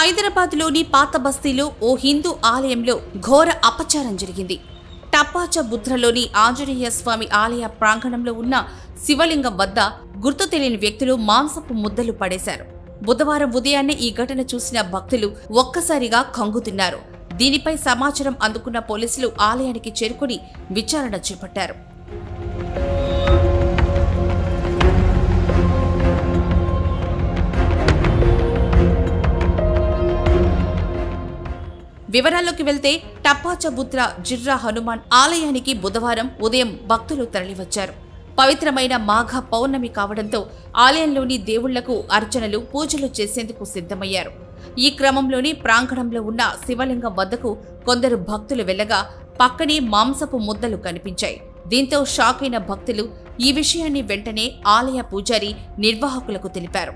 హైదరాబాద్లోని పాత బస్తీలో ఓ హిందూ ఆలయంలో ఘోర అపచారం జరిగింది. టప్పాచబుద్రలోని ఆంజనేయ స్వామి ఆలయ ప్రాంగణంలో ఉన్న శివలింగం వద్ద గుర్తు తెలియని వ్యక్తులు మాంసపు ముద్దలు పడేశారు. బుధవారం ఉదయాన్నే ఈ ఘటన చూసిన భక్తులు ఒక్కసారిగా కంగుతిన్నారు. దీనిపై సమాచారం అందుకున్న పోలీసులు ఆలయానికి చేరుకుని విచారణ చేపట్టారు. వివరాల్లోకి వెళ్తే టప్పాచబుద్ర జిర్రా హనుమాన్ ఆలయానికి బుధవారం ఉదయం భక్తులు తరలివచ్చారు. పవిత్రమైన మాఘ పౌర్ణమి కావడంతో ఆలయంలోని దేవుళ్లకు అర్చనలు పూజలు చేసేందుకు సిద్ధమయ్యారు. ఈ క్రమంలోని ప్రాంగణంలో ఉన్న శివలింగం వద్దకు కొందరు భక్తులు వెళ్లగా పక్కనే మాంసపు ముద్దలు కనిపించాయి. దీంతో షాక్ అయిన భక్తులు ఈ విషయాన్ని వెంటనే ఆలయ పూజారి నిర్వాహకులకు తెలిపారు.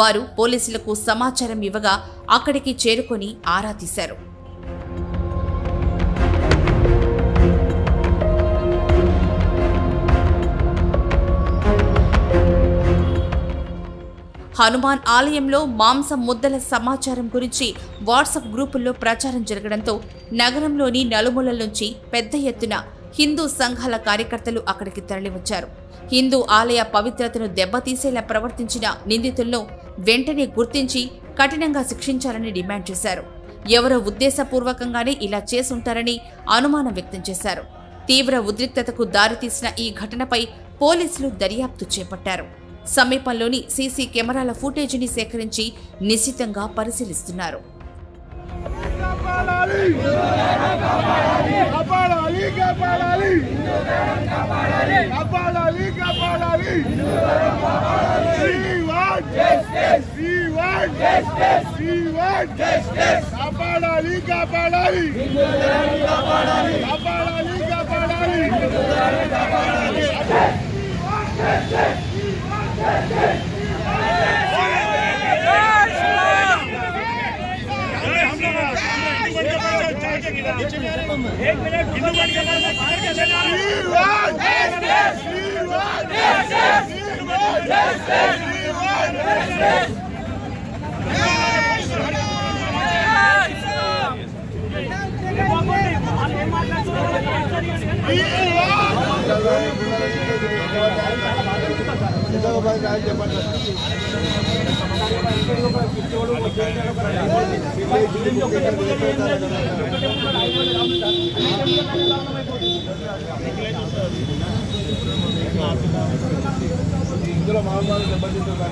వారు పోలీసులకు సమాచారం ఇవ్వగా అక్కడికి చేరుకొని ఆరా తీశారు. హనుమాన్ ఆలయంలో మాంసం ముద్దల సమాచారం గురించి వాట్సాప్ గ్రూపుల్లో ప్రచారం జరగడంతో నగరంలోని నలుమూలల నుంచి పెద్ద ఎత్తున హిందూ సంఘాల కార్యకర్తలు అక్కడికి తరలివచ్చారు. హిందూ ఆలయ పవిత్రతను దెబ్బతీసేలా ప్రవర్తించిన నిందితులను వెంటనే గుర్తించి కఠినంగా శిక్షించాలని డిమాండ్ చేశారు. ఎవరో ఉద్దేశపూర్వకంగానే ఇలా చేసుంటారని అనుమానం వ్యక్తం చేశారు. తీవ్ర ఉద్రిక్తతకు దారితీసిన ఈ ఘటనపై పోలీసులు దర్యాప్తు చేపట్టారు. సమీపంలోని సీసీ కెమెరాల ఫుటేజీని సేకరించి నిశితంగా పరిశీలిస్తున్నారు. ఇందులో మామూలు దెబ్బతింటుంది.